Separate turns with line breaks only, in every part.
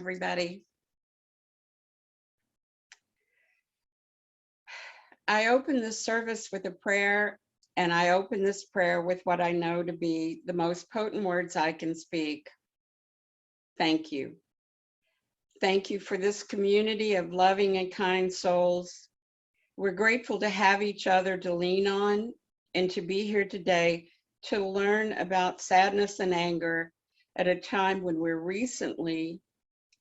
everybody. I open this service with a prayer, and I open this prayer with what I know to be the most potent words I can speak. Thank you. Thank you for this community of loving and kind souls. We're grateful to have each other to lean on and to be here today to learn about sadness and anger at a time when we're recently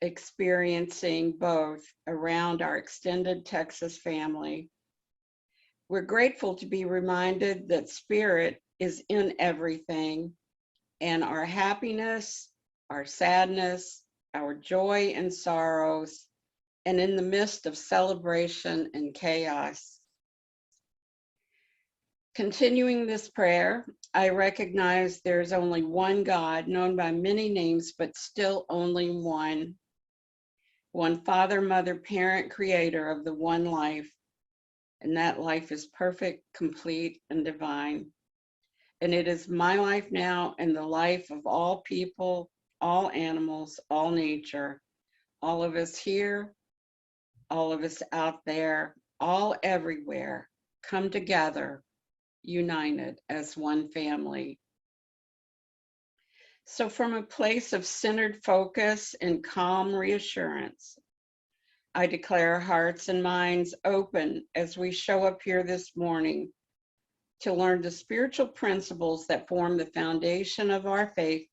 experiencing both around our extended Texas family. We're grateful to be reminded that spirit is in everything, and our happiness, our sadness, our joy and sorrows, and in the midst of celebration and chaos. Continuing this prayer, I recognize there's only one God, known by many names, but still only one. One Father, Mother, Parent, Creator of the one life. And that life is perfect, complete, and divine. And it is my life now and the life of all people, all animals, all nature, all of us here, all of us out there, all everywhere, come together, united as one family. So from a place of centered focus and calm reassurance, I declare our hearts and minds open as we show up here this morning to learn the spiritual principles that form the foundation of our faith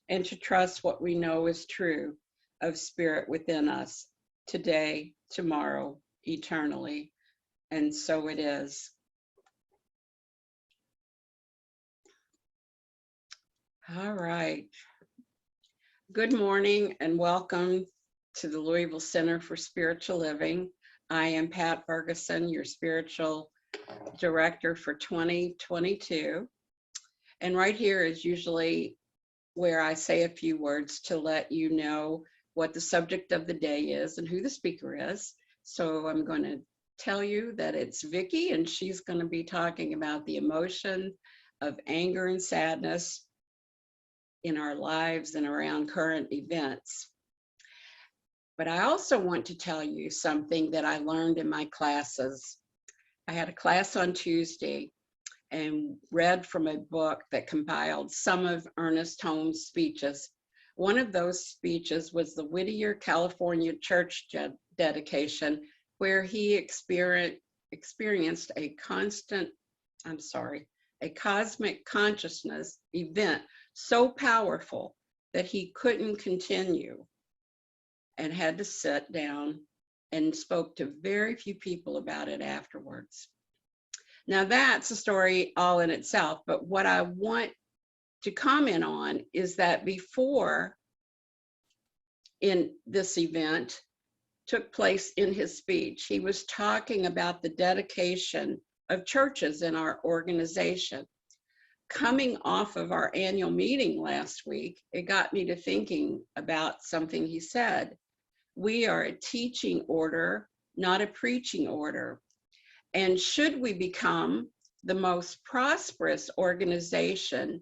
and to trust what we know is true of spirit within us today, tomorrow, eternally. And so it is. All right. Good morning and welcome to the Louisville Center for Spiritual Living. I am Pat Ferguson, your spiritual director for 2022. And right here is usually where I say a few words to let you know what the subject of the day is and who the speaker is. So I'm going to tell you that it's Vicky, and she's going to be talking about the emotion of anger and sadness in our lives and around current events. But I also want to tell you something that I learned in my classes. I had a class on Tuesday and read from a book that compiled some of Ernest Holmes' speeches. One of those speeches was the Whittier, California church dedication, where he experienced a cosmic consciousness event so powerful that he couldn't continue and had to sit down and spoke to very few people about it afterwards. Now that's a story all in itself, but what I want to comment on is that before in this event took place in his speech, he was talking about the dedication of churches in our organization. Coming off of our annual meeting last week, it got me to thinking about something he said. We are a teaching order, not a preaching order. And should we become the most prosperous organization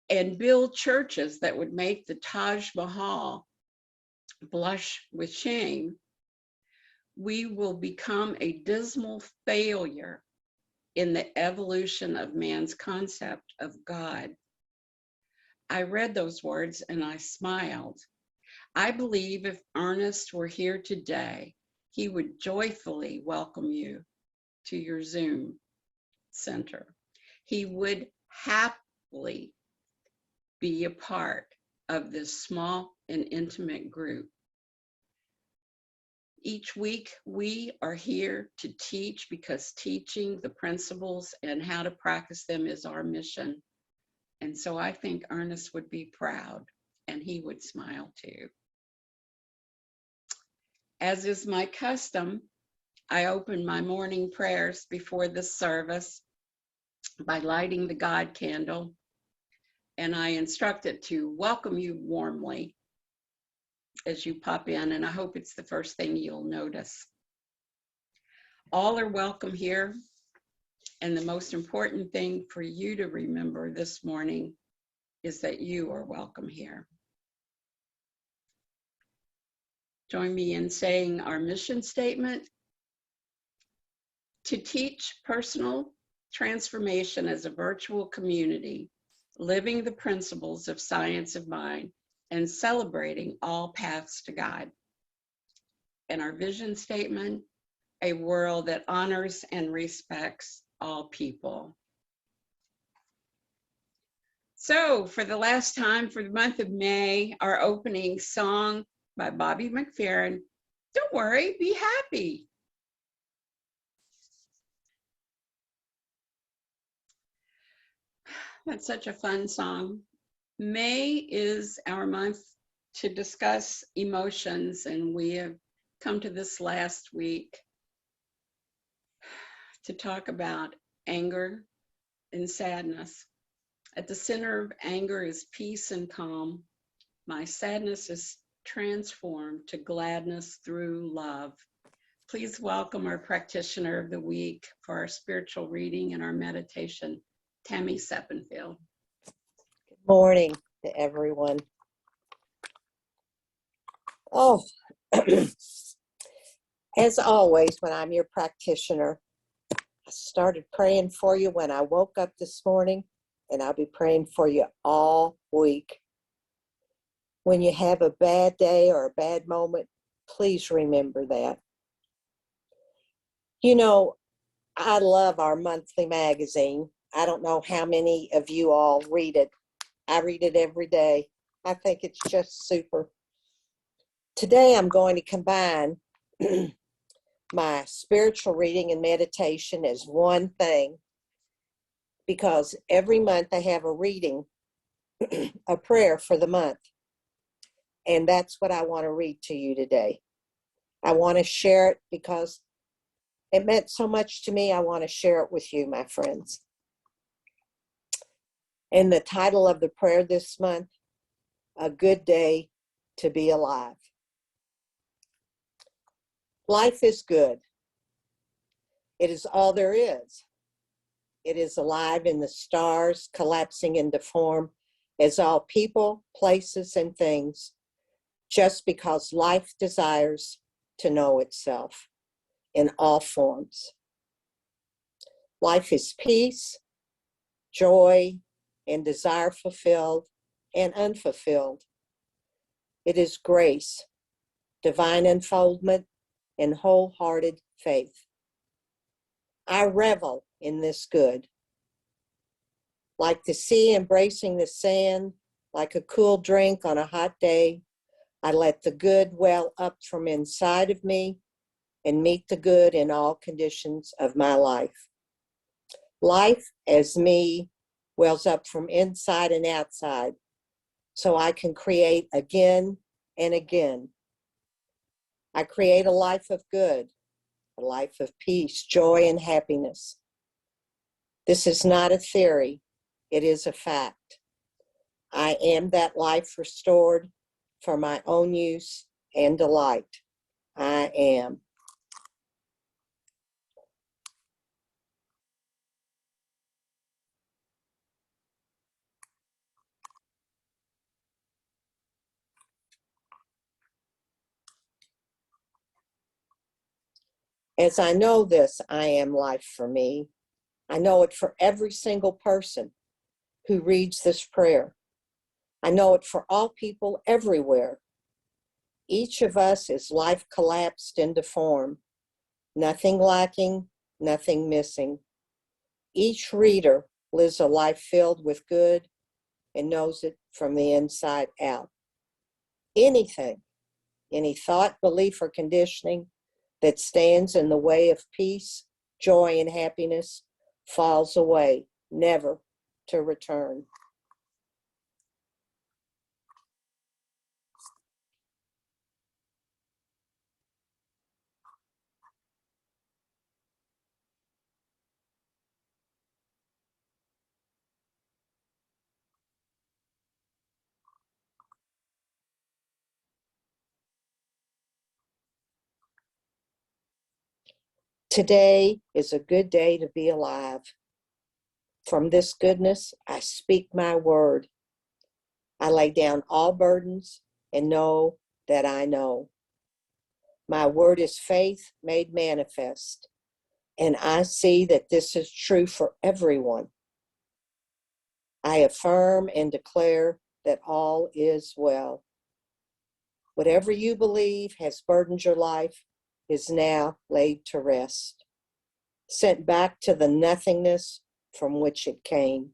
and build churches that would make the Taj Mahal blush with shame, we will become a dismal failure in the evolution of man's concept of God. I read those words and I smiled. I believe if Ernest were here today, he would joyfully welcome you to your Zoom center. He would happily be a part of this small and intimate group. Each week, we are here to teach because teaching the principles and how to practice them is our mission. And so I think Ernest would be proud and he would smile too. As is my custom, I open my morning prayers before this service by lighting the God candle, and I instruct it to welcome you warmly as you pop in, and I hope it's the first thing you'll notice. All are welcome here, and the most important thing for you to remember this morning is that you are welcome here. Join me in saying our mission statement: to teach personal transformation as a virtual community, living the principles of science of mind, and celebrating all paths to God. And our vision statement: a world that honors and respects all people. So for the last time for the month of May, our opening song by Bobby McFerrin, Don't Worry, Be Happy. That's such a fun song. May is our month to discuss emotions, and we have come to this last week to talk about anger and sadness. At the center of anger is peace and calm. My sadness is transformed to gladness through love. Please welcome our practitioner of the week for our spiritual reading and our meditation, Tammy Seppenfield.
Good morning to everyone. Oh, as always, when I'm your practitioner, I started praying for you when I woke up this morning, and I'll be praying for you all week. When you have a bad day or a bad moment, please remember that. You know, I love our monthly magazine. I don't know how many of you all read it. I read it every day. I think it's just super. Today I'm going to combine my spiritual reading and meditation as one thing, because every month I have a reading, a prayer for the month. And that's what I want to read to you today. I want to share it because it meant so much to me. I want to share it with you, my friends. And the title of the prayer this month, A Good Day to Be Alive. Life is good. It is all there is. It is alive in the stars, collapsing into form as all people, places, and things, just because life desires to know itself in all forms. Life is peace, joy, and desire fulfilled and unfulfilled. It is grace, divine unfoldment, and wholehearted faith. I revel in this good. Like the sea embracing the sand, like a cool drink on a hot day, I let the good well up from inside of me and meet the good in all conditions of my life. Life as me wells up from inside and outside, so I can create again and again. I create a life of good, a life of peace, joy, and happiness. This is not a theory, it is a fact. I am that life restored for my own use and delight. I am. As I know this, I am life for me. I know it for every single person who reads this prayer. I know it for all people everywhere. Each of us is life collapsed into form, nothing lacking, nothing missing. Each reader lives a life filled with good and knows it from the inside out. Anything, any thought, belief, or conditioning that stands in the way of peace, joy, and happiness falls away, never to return. Today is a good day to be alive. From this goodness, I speak my word. I lay down all burdens and know that I know. My word is faith made manifest. And I see that this is true for everyone. I affirm and declare that all is well. Whatever you believe has burdened your life is now laid to rest, sent back to the nothingness from which it came.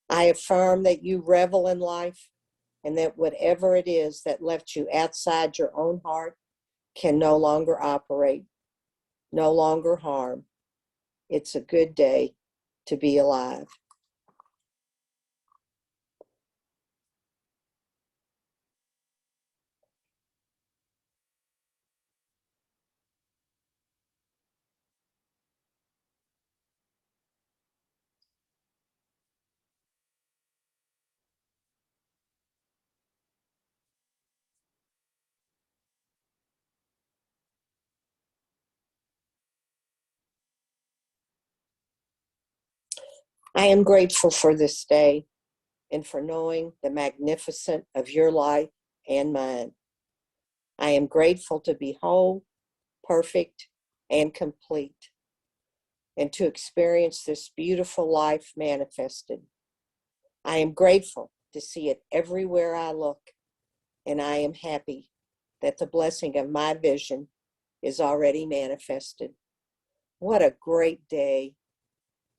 I affirm that you revel in life and that whatever it is that left you outside your own heart can no longer operate, no longer harm. It's a good day to be alive. I am grateful for this day and for knowing the magnificence of your life and mine. I am grateful to be whole, perfect, and complete, and to experience this beautiful life manifested. I am grateful to see it everywhere I look, and I am happy that the blessing of my vision is already manifested. What a great day.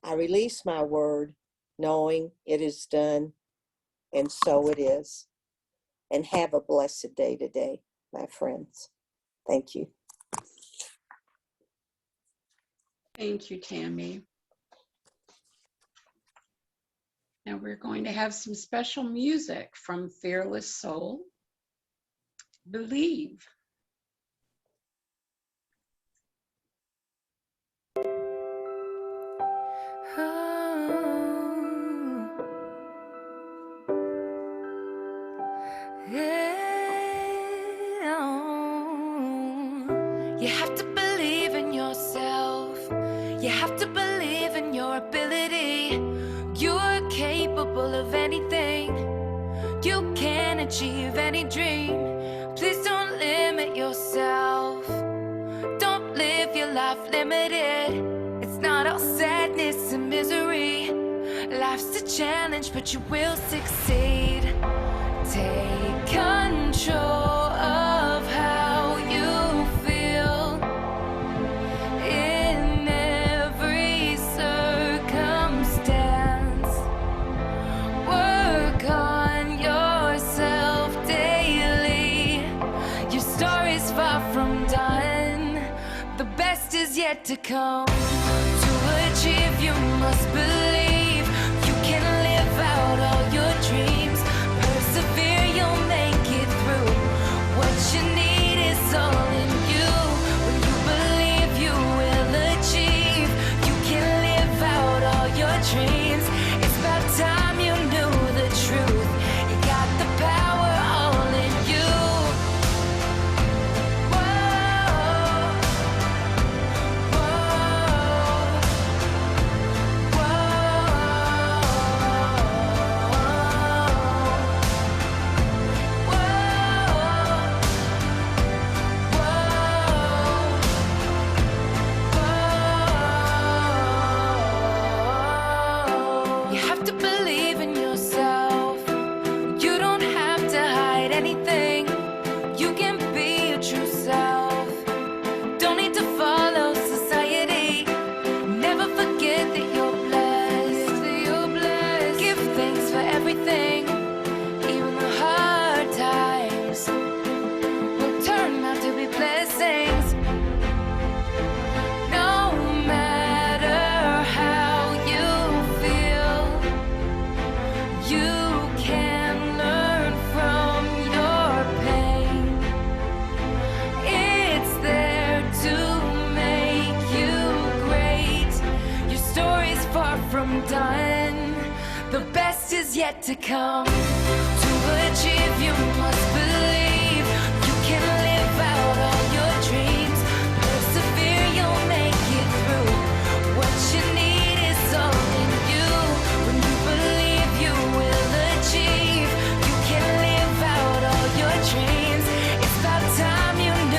I release my word, knowing it is done, and so it is. And have a blessed day today, my friends. Thank you.
Thank you, Tammy. Now we're going to have some special music from Fearless Soul, Believe.
You have to believe in yourself. You have to believe in your ability. You are capable of anything. You can achieve any dream. Please don't limit yourself. Don't live your life limited. It's not all sadness and misery. Life's a challenge, but you will succeed. Take control of how you feel in every circumstance. Work on yourself daily. Your story's far from done. The best is yet to come. To achieve, you must believe. You can live out all your dreams. Persevere, you'll make it through. What you need is all in you. When you believe, you will achieve. You can live out all your dreams. It's about time you knew the truth. You got the power all in you. Whoa, whoa, whoa. You have to believe in yourself. You don't have to hide anything. You can be your true self. Don't need to follow society. Never forget that you're blessed. Give thanks for everything. Even the hard times will turn out to be blessings. No matter how you feel, you can learn from your pain. It's there to make you great. Your story's far from done. The best is yet to come. To achieve, you must believe. You can live out all your dreams. Persevere, you'll make it through. What you need is all in you. When you believe, you will achieve. You can live out all your dreams. It's about time you knew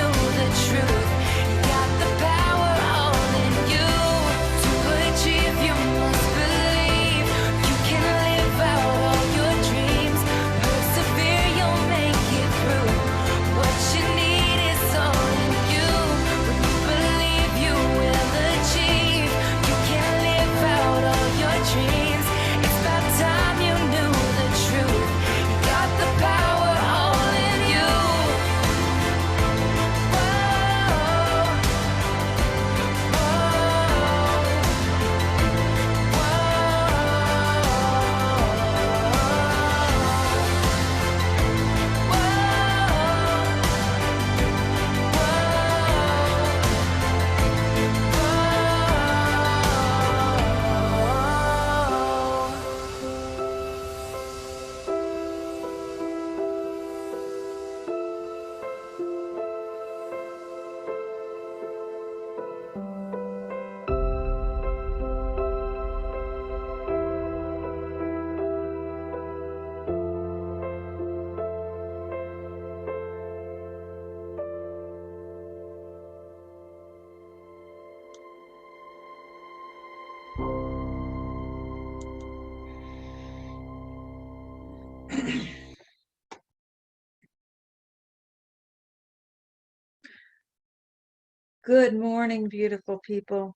Good morning, beautiful people.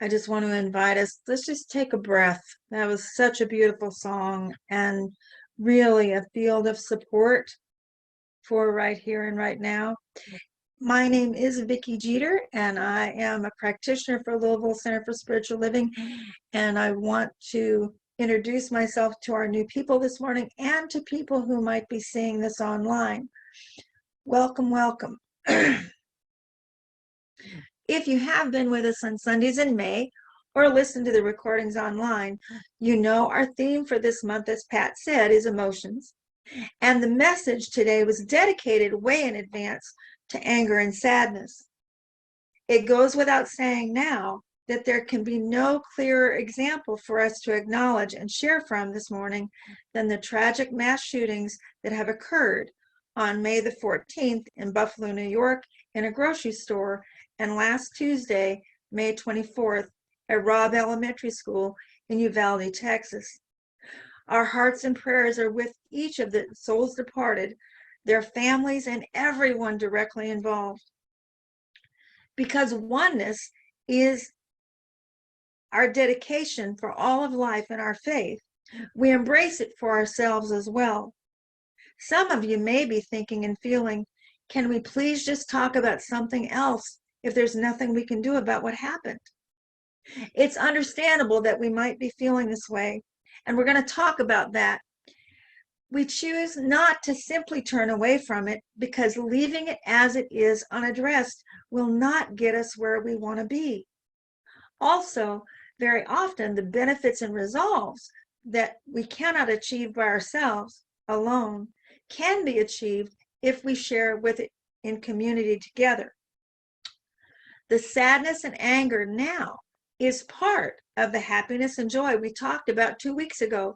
I just want to invite us, let's just take a breath. That was such a beautiful song and really a field of support for right here and right now. My name is Vicky Jeter, and I am a practitioner for Louisville Center for Spiritual Living, and I want to introduce myself to our new people this morning and to people who might be seeing this online. Welcome, welcome. If you have been with us on Sundays in May or listened to the recordings online, you know our theme for this month, as Pat said, is emotions. And the message today was dedicated way in advance to anger and sadness. It goes without saying now that there can be no clearer example for us to acknowledge and share from this morning than the tragic mass shootings that have occurred on May the 14th in Buffalo, New York, in a grocery store, and last Tuesday, May 24th, at Robb Elementary School in Uvalde, Texas. Our hearts and prayers are with each of the souls departed, their families, and everyone directly involved. Because oneness is our dedication for all of life and our faith, we embrace it for ourselves as well. Some of you may be thinking and feeling, can we please just talk about something else if there's nothing we can do about what happened? It's understandable that we might be feeling this way, and we're going to talk about that. We choose not to simply turn away from it because leaving it as it is unaddressed will not get us where we want to be. Also, very often the benefits and resolves that we cannot achieve by ourselves alone can be achieved if we share with it in community together. The sadness and anger now is part of the happiness and joy we talked about 2 weeks ago,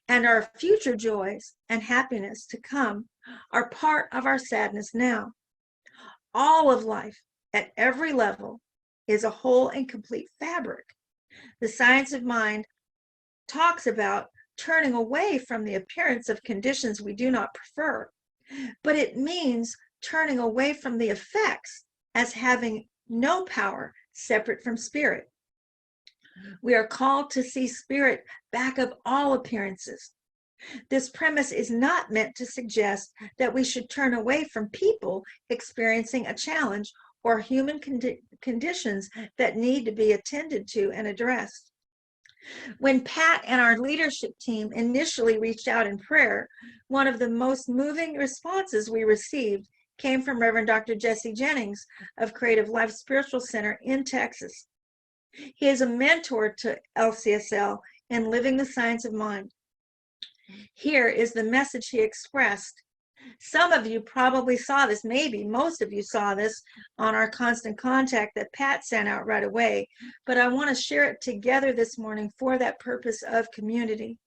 and our future joys and happiness to come are part of our sadness now. All of life at every level is a whole and complete fabric. The science of mind talks about turning away from the appearance of conditions we do not prefer, but it means turning away from the effects as having no power separate from spirit. We are called to see spirit back of all appearances. This premise is not meant to suggest that we should turn away from people experiencing a challenge or human conditions that need to be attended to and addressed. When Pat and our leadership team initially reached out in prayer, one of the most moving responses we received came from Reverend Dr. Jesse Jennings of Creative Life Spiritual Center in Texas. He is a mentor to LCSL in Living the Science of Mind. Here is the message he expressed. Some of you probably saw this, maybe most of you saw this on our constant contact that Pat sent out right away, but I want to share it together this morning for that purpose of community.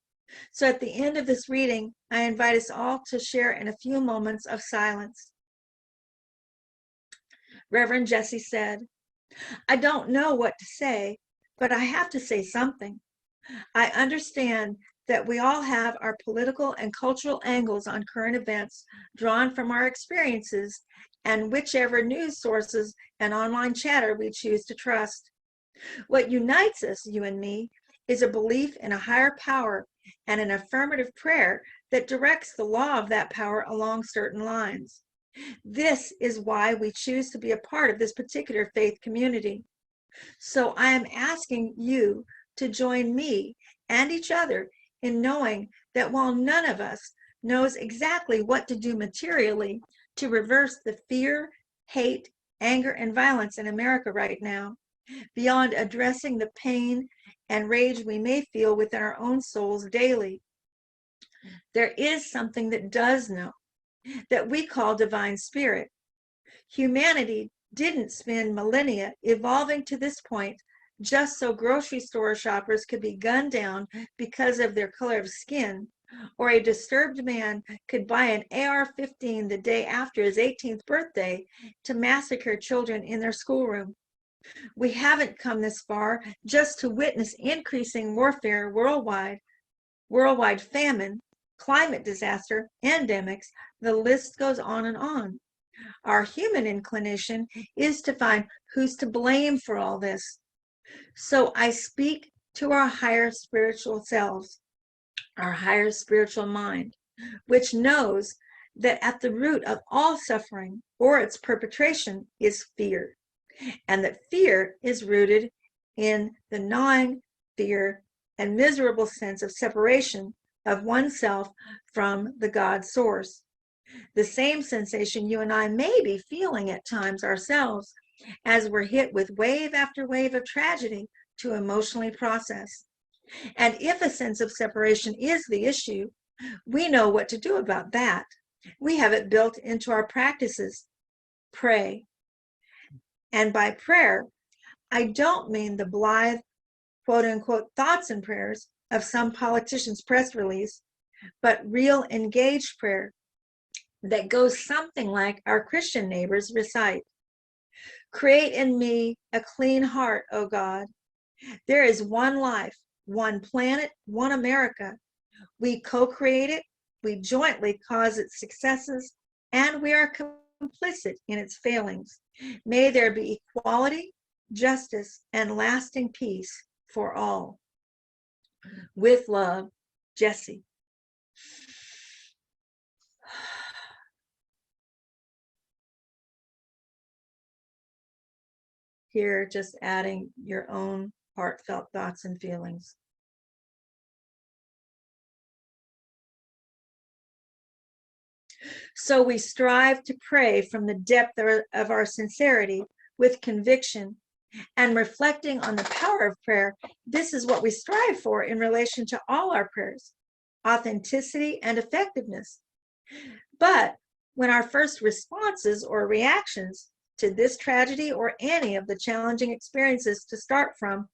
So at the end of this reading, I invite us all to share in a few moments of silence. Reverend Jesse said, I don't know what to say, but I have to say something. I understand that we all have our political and cultural angles on current events drawn from our experiences and whichever news sources and online chatter we choose to trust. What unites us, you and me, is a belief in a higher power and an affirmative prayer that directs the law of that power along certain lines. This is why we choose to be a part of this particular faith community. So I am asking you to join me and each other in knowing that while none of us knows exactly what to do materially to reverse the fear, hate, anger, and violence in America right now, beyond addressing the pain and rage we may feel within our own souls daily, there is something that does know, that we call divine spirit. Humanity didn't spend millennia evolving to this point just so grocery store shoppers could be gunned down because of their color of skin, or a disturbed man could buy an AR-15 the day after his 18th birthday to massacre children in their schoolroom. We haven't come this far just to witness increasing warfare worldwide famine, climate disaster, endemics, the list goes on and on. Our human inclination is to find who's to blame for all this. So I speak to our higher spiritual selves, our higher spiritual mind, which knows that at the root of all suffering or its perpetration is fear, and that fear is rooted in the gnawing fear and miserable sense of separation of oneself from the God source. The same sensation you and I may be feeling at times ourselves as we're hit with wave after wave of tragedy to emotionally process. And if a sense of separation is the issue, we know what to do about that. We have it built into our practices. Pray. And by prayer, I don't mean the blithe, quote unquote, thoughts and prayers of some politician's press release, but real engaged prayer that goes something like our Christian neighbors recite. Create in me a clean heart, O God. There is one life, one planet, one America. We co-create it, we jointly cause its successes, and we are complicit in its failings. May there be equality, justice, and lasting peace for all. With love, Jesse. Here, just adding your own heartfelt thoughts and feelings. So we strive to pray from the depth of our sincerity with conviction and reflecting on the power of prayer. This is what we strive for in relation to all our prayers, authenticity and effectiveness. But when our first responses or reactions to this tragedy or any of the challenging experiences to start from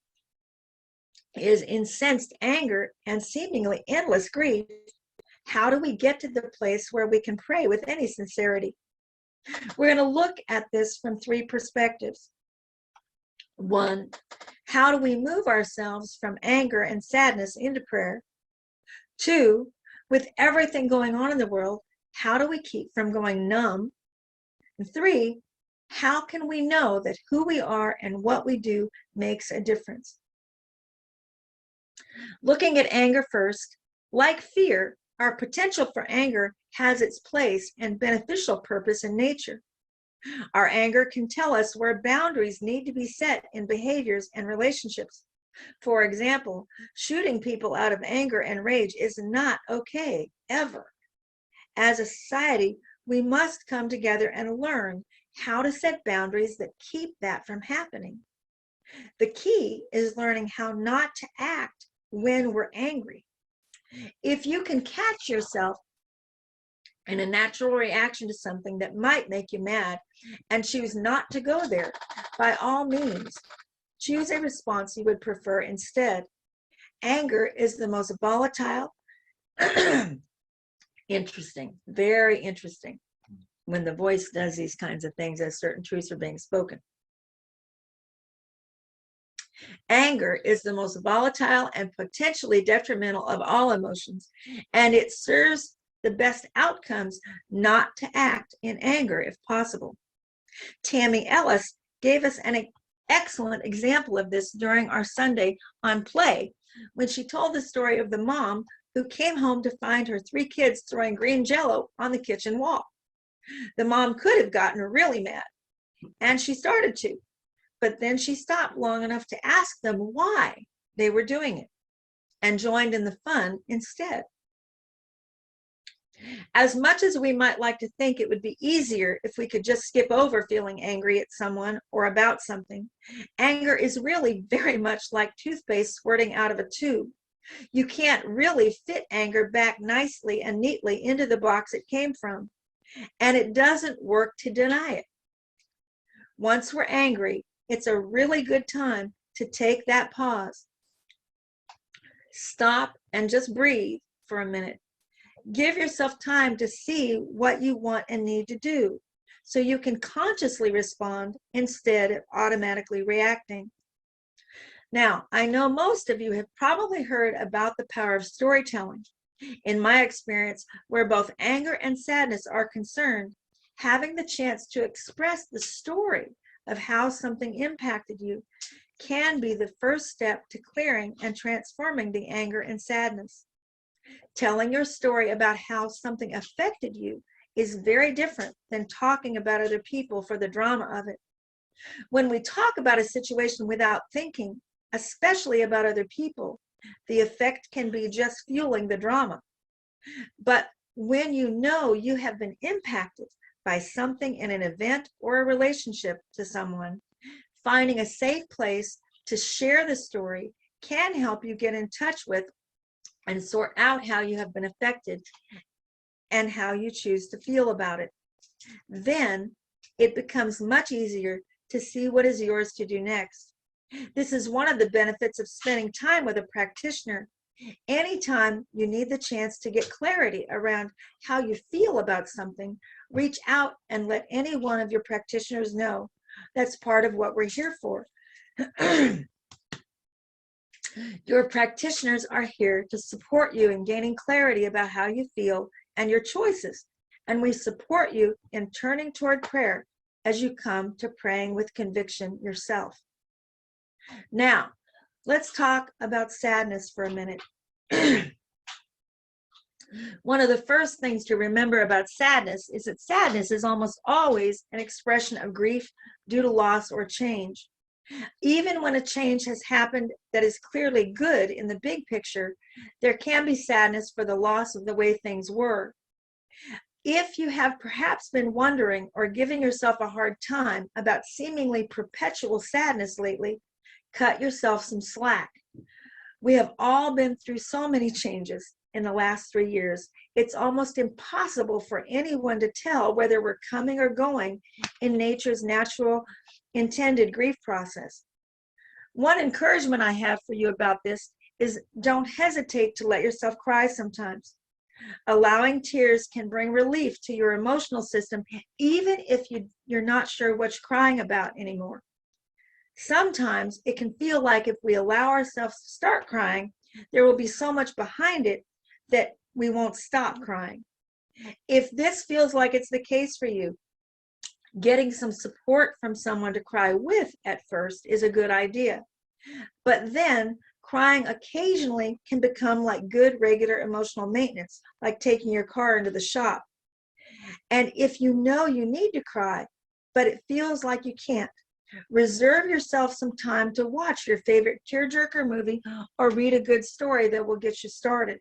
is incensed anger and seemingly endless grief, how do we get to the place where we can pray with any sincerity? We're going to look at this from three perspectives. One, how do we move ourselves from anger and sadness into prayer? Two, with everything going on in the world, how do we keep from going numb? And three, how can we know that who we are and what we do makes a difference? Looking at anger first, like fear, our potential for anger has its place and beneficial purpose in nature. Our anger can tell us where boundaries need to be set in behaviors and relationships. For example, shooting people out of anger and rage is not okay, ever. As a society, we must come together and learn how to set boundaries that keep that from happening. The key is learning how not to act when we're angry. If you can catch yourself in a natural reaction to something that might make you mad and choose not to go there, by all means, choose a response you would prefer instead. Anger is the most volatile, interesting, very interesting when the voice does these kinds of things as certain truths are being spoken. Anger is the most volatile and potentially detrimental of all emotions, and it serves the best outcomes not to act in anger if possible. Tammy Ellis gave us an excellent example of this during our Sunday on Play, when she told the story of the mom who came home to find her 3 kids throwing green jello on the kitchen wall. The mom could have gotten really mad, and she started to, but then she stopped long enough to ask them why they were doing it and joined in the fun instead. As much as we might like to think it would be easier if we could just skip over feeling angry at someone or about something, anger is really very much like toothpaste squirting out of a tube. You can't really fit anger back nicely and neatly into the box it came from, and it doesn't work to deny it. Once we're angry, it's a really good time to take that pause. Stop and just breathe for a minute. Give yourself time to see what you want and need to do so you can consciously respond instead of automatically reacting. Now, I know most of you have probably heard about the power of storytelling. In my experience, where both anger and sadness are concerned, Having the chance to express the story of how something impacted you can be the first step to clearing and transforming the anger and sadness. Telling your story about how something affected you is very different than talking about other people for the drama of it. When we talk about a situation without thinking, especially about other people, the effect can be just fueling the drama. But when you know you have been impacted by something in an event or a relationship to someone, finding a safe place to share the story can help you get in touch with and sort out how you have been affected and how you choose to feel about it. Then it becomes much easier to see what is yours to do next. This is one of the benefits of spending time with a practitioner. Anytime you need the chance to get clarity around how you feel about something, reach out and let any one of your practitioners know. That's part of what we're here for. Your practitioners are here to support you in gaining clarity about how you feel and your choices, and we support you in turning toward prayer as you come to praying with conviction yourself. Now, let's talk about sadness for a minute. One of the first things to remember about sadness is that sadness is almost always an expression of grief due to loss or change. Even when a change has happened that is clearly good in the big picture, there can be sadness for the loss of the way things were. If you have perhaps been wondering or giving yourself a hard time about seemingly perpetual sadness lately, cut yourself some slack. We have all been through so many changes in the last 3 years. It's almost impossible for anyone to tell whether we're coming or going in nature's natural intended grief process. One encouragement I have for you about this is don't hesitate to let yourself cry sometimes. Allowing tears can bring relief to your emotional system, even if you're not sure what you're crying about anymore. Sometimes it can feel like if we allow ourselves to start crying, there will be so much behind it that we won't stop crying. If this feels like it's the case for you, getting some support from someone to cry with at first is a good idea. But then crying occasionally can become like good regular emotional maintenance, like taking your car into the shop. And if you know you need to cry, but it feels like you can't, reserve yourself some time to watch your favorite tearjerker movie or read a good story that will get you started.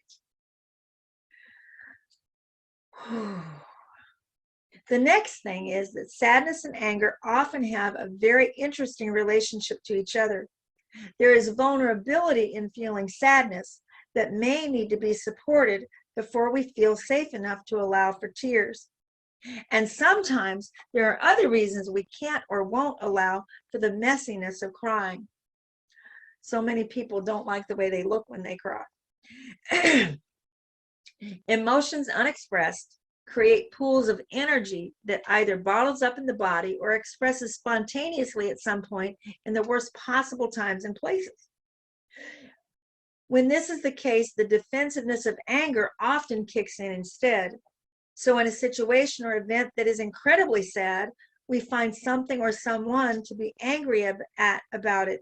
The next thing is that sadness and anger often have a very interesting relationship to each other. There is vulnerability in feeling sadness that may need to be supported before we feel safe enough to allow for tears. And sometimes there are other reasons we can't or won't allow for the messiness of crying. So many people don't like the way they look when they cry. Emotions unexpressed create pools of energy that either bottles up in the body or expresses spontaneously at some point in the worst possible times and places. When this is the case, the defensiveness of anger often kicks in instead. So in a situation or event that is incredibly sad, we find something or someone to be angry about it.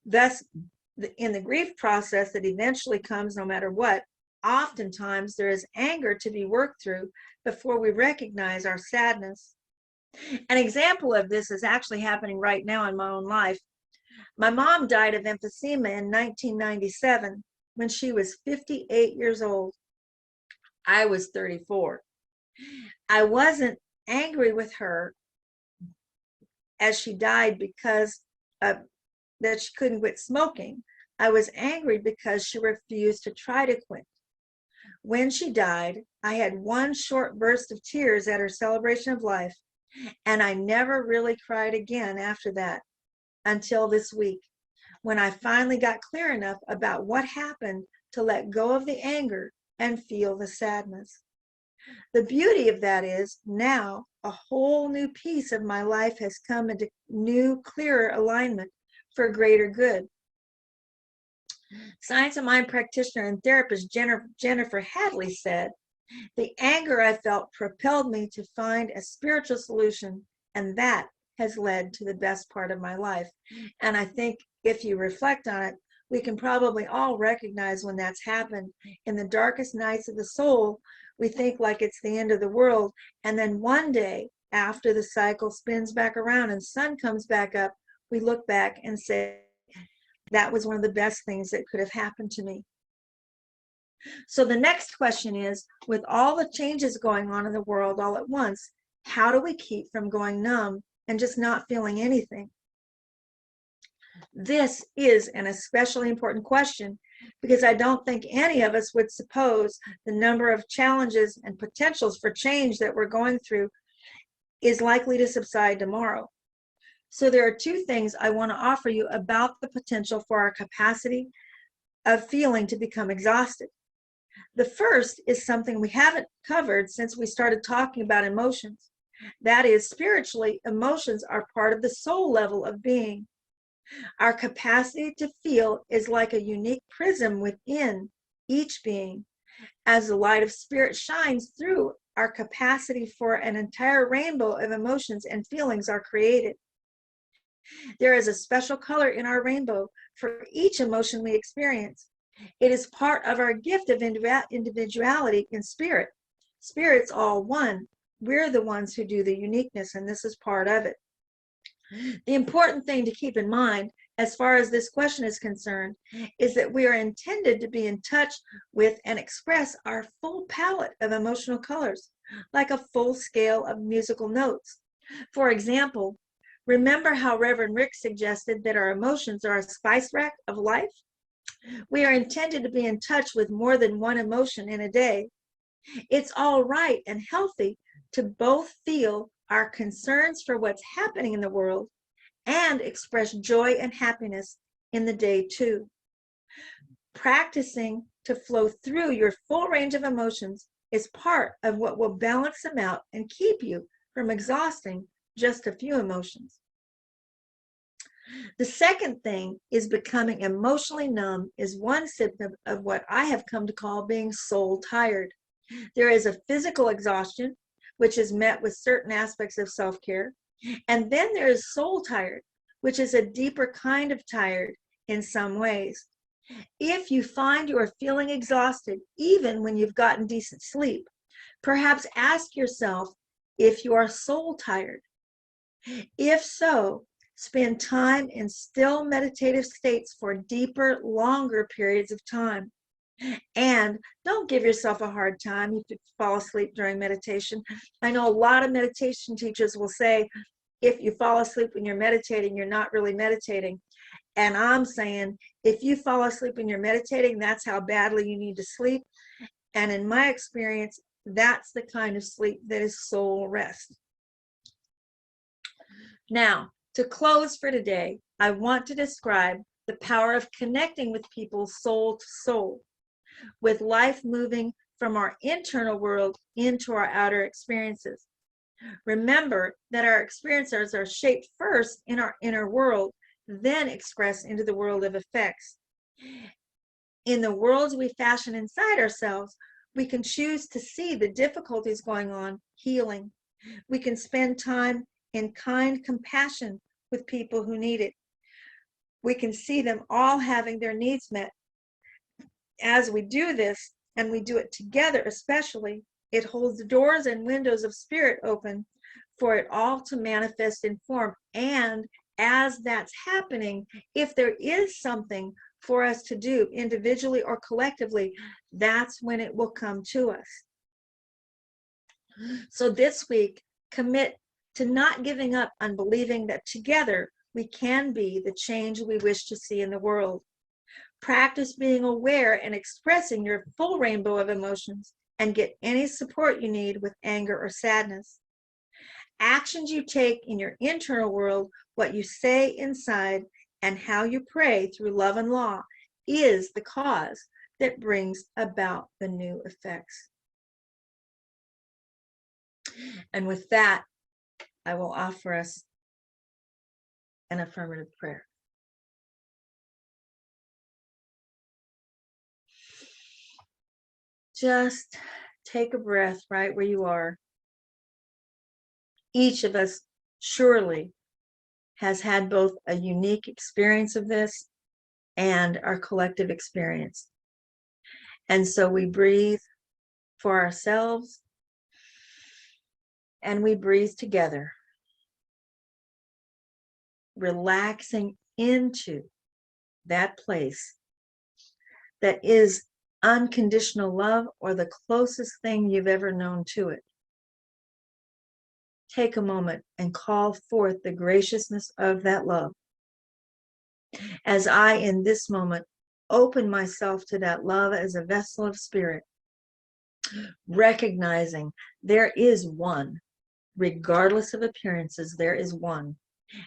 Thus, in the grief process that eventually comes no matter what, oftentimes there is anger to be worked through before we recognize our sadness. An example of this is actually happening right now in my own life. My mom died of emphysema in 1997 when she was 58 years old. I was 34. I wasn't angry with her as she died because that she couldn't quit smoking. I was angry because she refused to try to quit. When she died, I had one short burst of tears at her celebration of life, and I never really cried again after that until this week, when I finally got clear enough about what happened to let go of the anger and feel the sadness. The beauty of that is now a whole new piece of my life has come into new, clearer alignment for greater good. Science of Mind practitioner and therapist Jennifer Hadley said, The anger I felt propelled me to find a spiritual solution, and that has led to the best part of my life. And I think if you reflect on it, we can probably all recognize when that's happened. In the darkest nights of the soul, we think like it's the end of the world. And then one day, after the cycle spins back around and sun comes back up, we look back and say, that was one of the best things that could have happened to me. So the next question is, with all the changes going on in the world all at once, how do we keep from going numb and just not feeling anything? This is an especially important question because I don't think any of us would suppose the number of challenges and potentials for change that we're going through is likely to subside tomorrow. So there are two things I want to offer you about the potential for our capacity of feeling to become exhausted. The first is something we haven't covered since we started talking about emotions. That is, spiritually, emotions are part of the soul level of being. Our capacity to feel is like a unique prism within each being. As the light of spirit shines through, our capacity for an entire rainbow of emotions and feelings are created. There is a special color in our rainbow for each emotion we experience. It is part of our gift of individuality in spirit. Spirit's all one. We're the ones who do the uniqueness, and this is part of it. The important thing to keep in mind, as far as this question is concerned, is that we are intended to be in touch with and express our full palette of emotional colors, like a full scale of musical notes. For example, remember how Reverend Rick suggested that our emotions are a spice rack of life? We are intended to be in touch with more than one emotion in a day. It's all right and healthy to both feel our concerns for what's happening in the world and express joy and happiness in the day too. Practicing to flow through your full range of emotions is part of what will balance them out and keep you from exhausting just a few emotions. The second thing is becoming emotionally numb is one symptom of what I have come to call being soul tired. There is a physical exhaustion, which is met with certain aspects of self-care. And then there is soul tired, which is a deeper kind of tired in some ways. If you find you are feeling exhausted, even when you've gotten decent sleep, perhaps ask yourself if you are soul tired. If so, spend time in still meditative states for deeper, longer periods of time. And don't give yourself a hard time if you fall asleep during meditation. I know a lot of meditation teachers will say, if you fall asleep when you're meditating, you're not really meditating. And I'm saying, if you fall asleep when you're meditating, that's how badly you need to sleep. And in my experience, that's the kind of sleep that is soul rest. Now, to close for today, I want to describe the power of connecting with people soul to soul, with life moving from our internal world into our outer experiences. Remember that our experiences are shaped first in our inner world, then expressed into the world of effects. In the worlds we fashion inside ourselves, we can choose to see the difficulties going on, healing. We can spend time in kind compassion with people who need it. We can see them all having their needs met. As we do this, and we do it together especially, it holds the doors and windows of spirit open for it all to manifest in form. And as that's happening, if there is something for us to do individually or collectively, that's when it will come to us. So this week, commit to not giving up on believing that together we can be the change we wish to see in the world. Practice being aware and expressing your full rainbow of emotions and get any support you need with anger or sadness. Actions you take in your internal world, what you say inside, and how you pray through love and law is the cause that brings about the new effects. And with that, I will offer us an affirmative prayer. Just take a breath right where you are. Each of us surely has had both a unique experience of this and our collective experience. And so we breathe for ourselves and we breathe together, relaxing into that place that is unconditional love, or the closest thing you've ever known to it. Take a moment and call forth the graciousness of that love. As I, in this moment, open myself to that love as a vessel of spirit, recognizing there is one, regardless of appearances, there is one.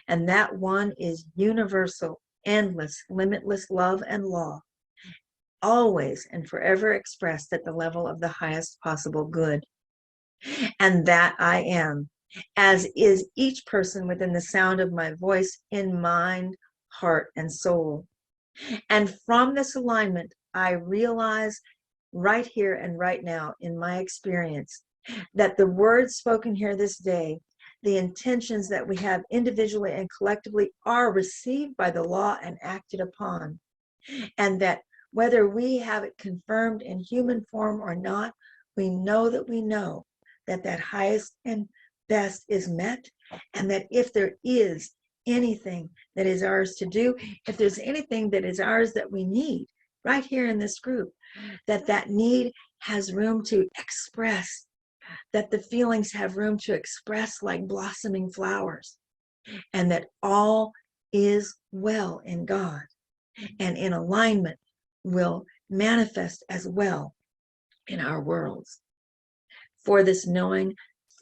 And that one is universal, endless, limitless love and law, always and forever expressed at the level of the highest possible good. And that I am, as is each person within the sound of my voice, in mind, heart, and soul. And from this alignment, I realize right here and right now in my experience that the words spoken here this day, the intentions that we have individually and collectively, are received by the law and acted upon. And that whether we have it confirmed in human form or not, we know that that highest and best is met, and that if there is anything that is ours to do, if there's anything that is ours that we need right here in this group, that need has room to express, that the feelings have room to express like blossoming flowers, and that all is well in God and in alignment will manifest as well in our worlds. For this knowing,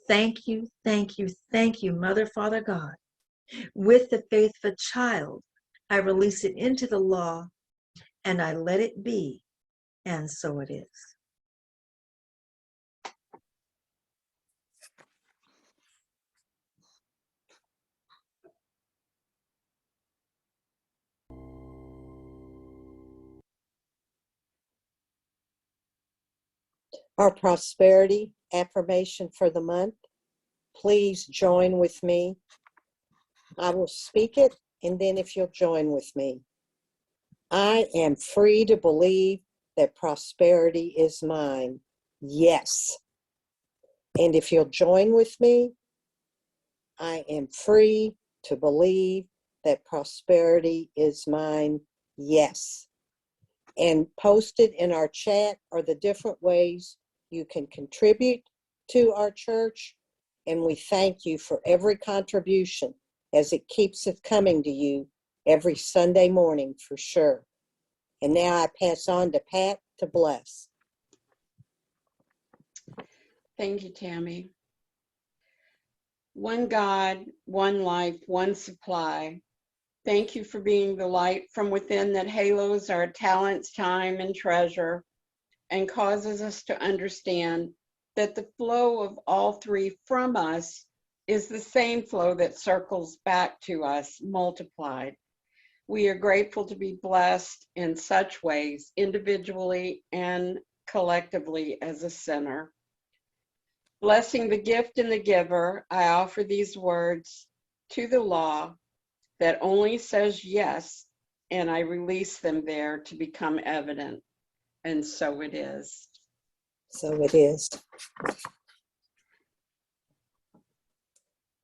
thank you, thank you, thank you, Mother, Father, God. With the faith of a child, I release it into the law and I let it be, and so it is.
Our prosperity affirmation for the month. Please join with me. I will speak it, and then if you'll join with me. I am free to believe that prosperity is mine. Yes. And if you'll join with me, I am free to believe that prosperity is mine. Yes. And posted in our chat are the different ways you can contribute to our church. And we thank you for every contribution, as it keeps it coming to you every Sunday morning for sure. And now I pass on to Pat to bless.
Thank you, Tammy. One God, one life, one supply. Thank you for being the light from within that halos our talents, time, and treasure, and causes us to understand that the flow of all three from us is the same flow that circles back to us multiplied. We are grateful to be blessed in such ways, individually and collectively as a center. Blessing the gift and the giver, I offer these words to the law that only says yes, and I release them there to become evident. And so it is.
So it is.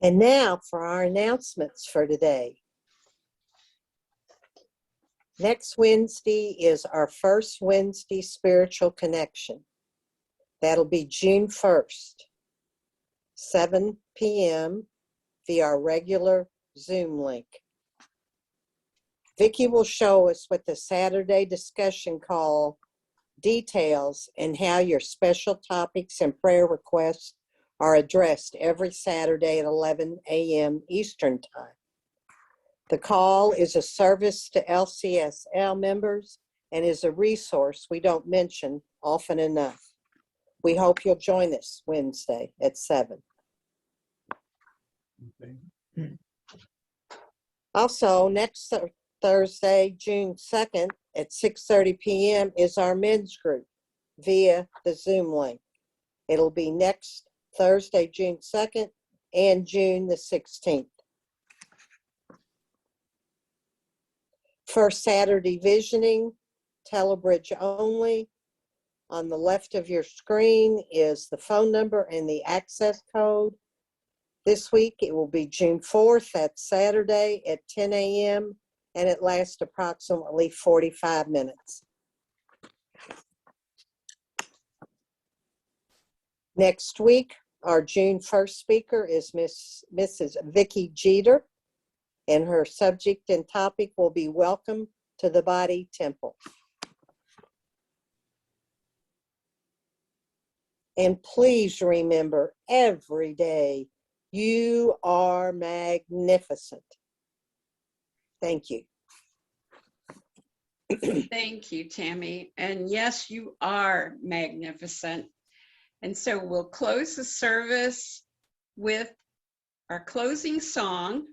And now for our announcements for today. Next Wednesday is our first Wednesday spiritual connection. That'll be June 1st, 7 p.m. via our regular Zoom link. Vicky will show us what the Saturday discussion call details and how your special topics and prayer requests are addressed every Saturday at 11 a.m. Eastern Time. The call is a service to LCSL members and is a resource we don't mention often enough. We hope you'll join us Wednesday at 7.
Okay.
Also, next Thursday, June 2nd at 6:30 p.m. is our men's group via the Zoom link. It'll be next Thursday, June 2nd and June the 16th. First Saturday visioning, telebridge only. On the left of your screen is the phone number and the access code. This week it will be June 4th, that's Saturday at 10 a.m. and it lasts approximately 45 minutes. Next week, our June 1st speaker is Mrs. Vicky Jeter, and her subject and topic will be Welcome to the Body Temple. And please remember, every day, you are magnificent. Thank you.
Thank you, Tammy. And yes, you are magnificent. And so we'll close the service with our closing song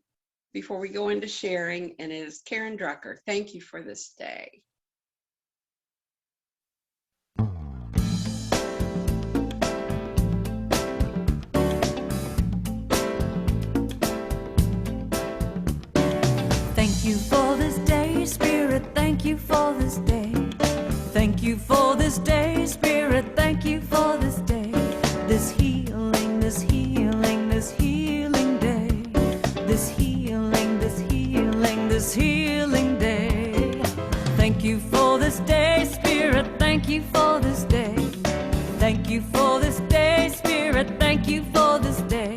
before we go into sharing, and it is Karen Drucker. Thank you for this day.
Thank you for this day, Spirit. Thank you for this day. Thank you for this day, Spirit. Thank you for this day. This healing, this healing, this healing day. This healing, this healing, this healing day. Thank you for this day, Spirit. Thank you for this day. Thank you for this day, Spirit. Thank you for this day.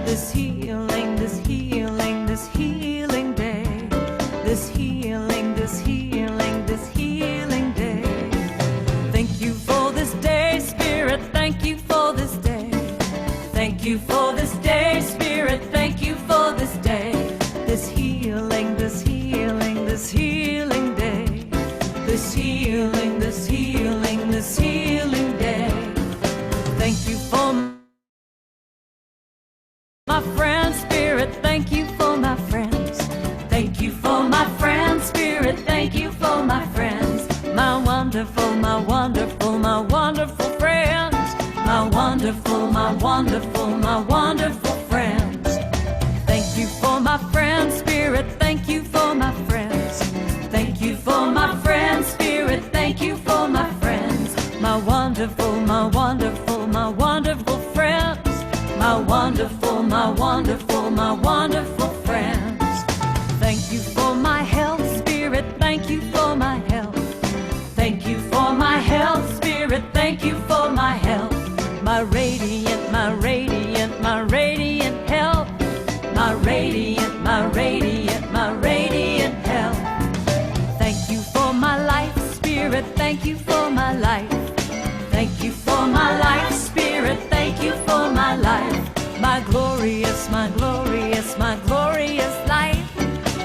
This healing, this healing, this healing day. This healing, this healing, this healing day. Thank you for this day, Spirit. Thank you for this day. Thank you for this day, Spirit. Thank you for this day. This healing, this healing, this healing day. This healing, this healing, this healing day. Thank you for my friends, Spirit. Thank you for my friends. Thank you for my friends, Spirit. Thank you for my friends. My wonderful, my wonderful, my wonderful friends. My wonderful, my wonderful, my wonderful friends. Thank you for my friends, Spirit. Thank you for my friends. Thank you for my friends, Spirit. Thank you for my friends. My wonderful, my wonderful, my wonderful friends. My wonderful, my wonderful, my wonderful friends. Thank you for my health, Spirit. Thank you for my health. Thank you for my health, Spirit. Thank you for my health. My radiant, my radiant, my radiant health. My radiant, my radiant, my radiant health. Thank you for my life, Spirit. Thank you for my life. Thank you for my life, Spirit. Thank you for my life. My glorious, my glorious, my glorious life.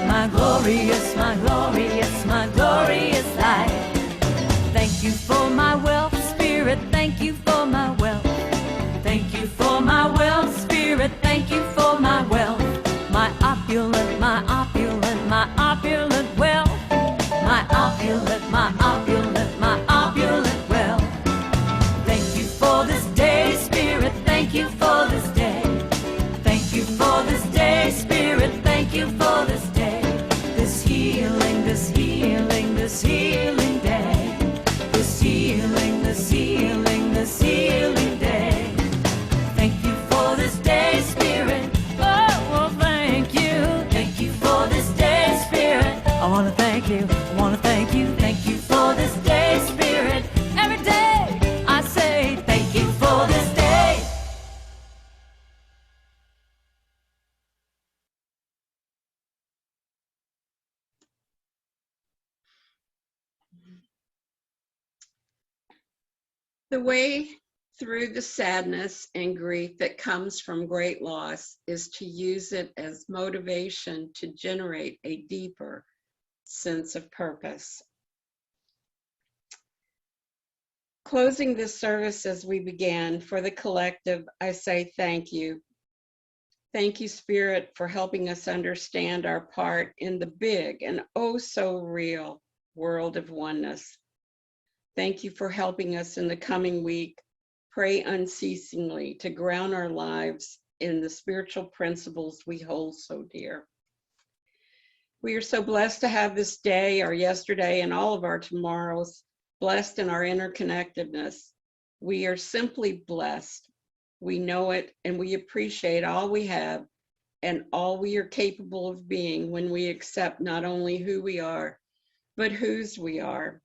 My glorious, my glorious, my glorious life. Thank you for my wealth, Spirit. Thank you for my wealth. Thank you for my wealth, Spirit. Thank you for my wealth. My opulent, my opulent, my opulent wealth. My opulent, my opulent, my opulent wealth. Thank you for this day, Spirit. Thank you for this day. Thank you for this day, Spirit. Thank you for this day. This healing, this healing, this healing day. This healing, this healing, this healing day. Thank you for this day, Spirit. Oh, well, thank you. Thank you for this day, Spirit. I want to thank you. I want to thank you. Thank you for this day, Spirit. Every day I say thank you for this day.
The way through the sadness and grief that comes from great loss is to use it as motivation to generate a deeper sense of purpose. Closing this service as we began, for the collective, I say thank you. Thank you, Spirit, for helping us understand our part in the big and oh so real world of oneness. Thank you for helping us in the coming week pray unceasingly to ground our lives in the spiritual principles we hold so dear. We are so blessed to have this day, our yesterday, and all of our tomorrows, blessed in our interconnectedness. We are simply blessed. We know it, and we appreciate all we have and all we are capable of being when we accept not only who we are, but whose we are.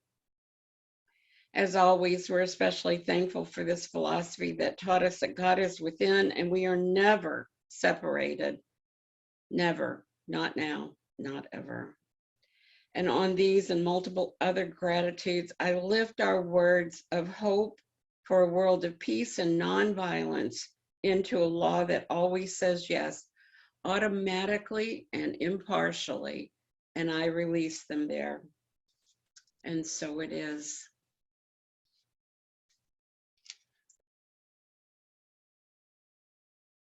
As always, we're especially thankful for this philosophy that taught us that God is within and we are never separated. Never, not now, not ever. And on these and multiple other gratitudes, I lift our words of hope for a world of peace and nonviolence into a law that always says yes, automatically and impartially, and I release them there. And so it is.